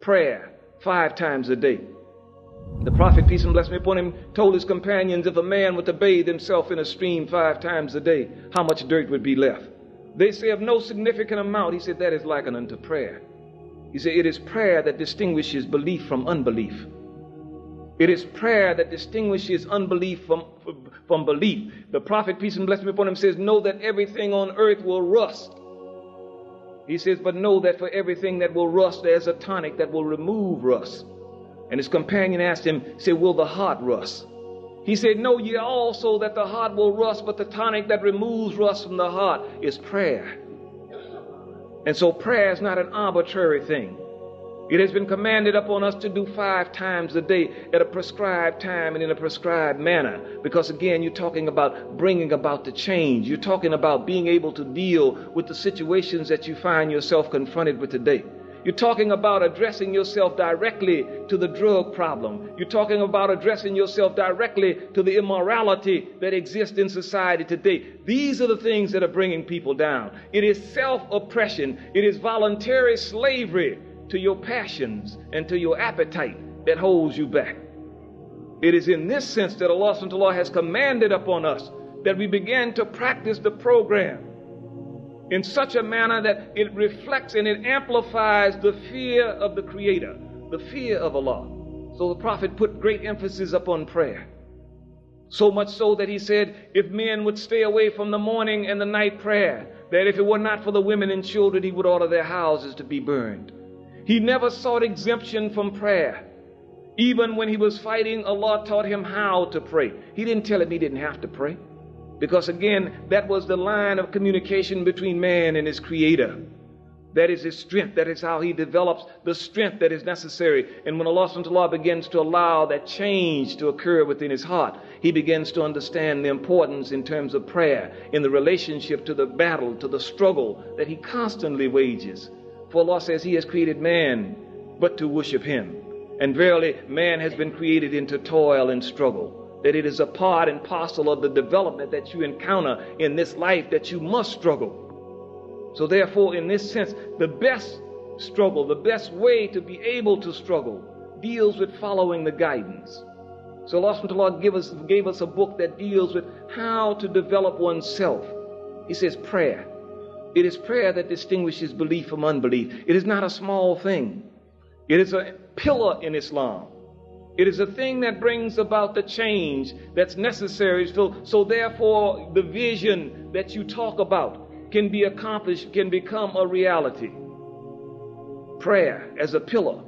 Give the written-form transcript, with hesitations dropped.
prayer 5 times a day. The prophet, peace and blessing be upon him, told his companions, if a man were to bathe himself in a stream 5 times a day, how much dirt would be left? They say of no significant amount. He said, that is likened unto prayer. He said, it is prayer that distinguishes belief from unbelief. It is prayer that distinguishes unbelief from belief. The prophet, peace and blessing be upon him, says, know that everything on earth will rust. He says, but know that for everything that will rust, there's a tonic that will remove rust. And his companion asked him, said, will the heart rust? He said, know ye also that the heart will rust, but the tonic that removes rust from the heart is prayer. And so prayer is not an arbitrary thing. It has been commanded upon us to do 5 times a day at a prescribed time and in a prescribed manner. Because again, you're talking about bringing about the change. You're talking about being able to deal with the situations that you find yourself confronted with today. You're talking about addressing yourself directly to the drug problem. You're talking about addressing yourself directly to the immorality that exists in society today. These are the things that are bringing people down. It is self-oppression. It is voluntary slavery to your passions and to your appetite that holds you back. It is in this sense that Allah subhanahu wa ta'ala has commanded upon us that we begin to practice the program in such a manner that it reflects and it amplifies the fear of the Creator, the fear of Allah. So the Prophet put great emphasis upon prayer. So much so that he said, if men would stay away from the morning and the night prayer, that if it were not for the women and children, he would order their houses to be burned. He never sought exemption from prayer. Even when he was fighting, Allah taught him how to pray. He didn't tell him he didn't have to pray. Because again, that was the line of communication between man and his Creator. That is his strength. That is how he develops the strength that is necessary. And when Allah subhanahu wa ta'ala begins to allow that change to occur within his heart, he begins to understand the importance in terms of prayer, in the relationship to the battle, to the struggle that he constantly wages. For Allah says he has created man but to worship him. And verily, man has been created into toil and struggle. That it is a part and parcel of the development that you encounter in this life that you must struggle. So therefore, in this sense, the best struggle, the best way to be able to struggle deals with following the guidance. So Allah subhanahu wa ta'ala gave us a book that deals with how to develop oneself. He says prayer. It is prayer that distinguishes belief from unbelief. It is not a small thing. It is a pillar in Islam. It is a thing that brings about the change that's necessary. So therefore, the vision that you talk about can be accomplished, can become a reality. Prayer as a pillar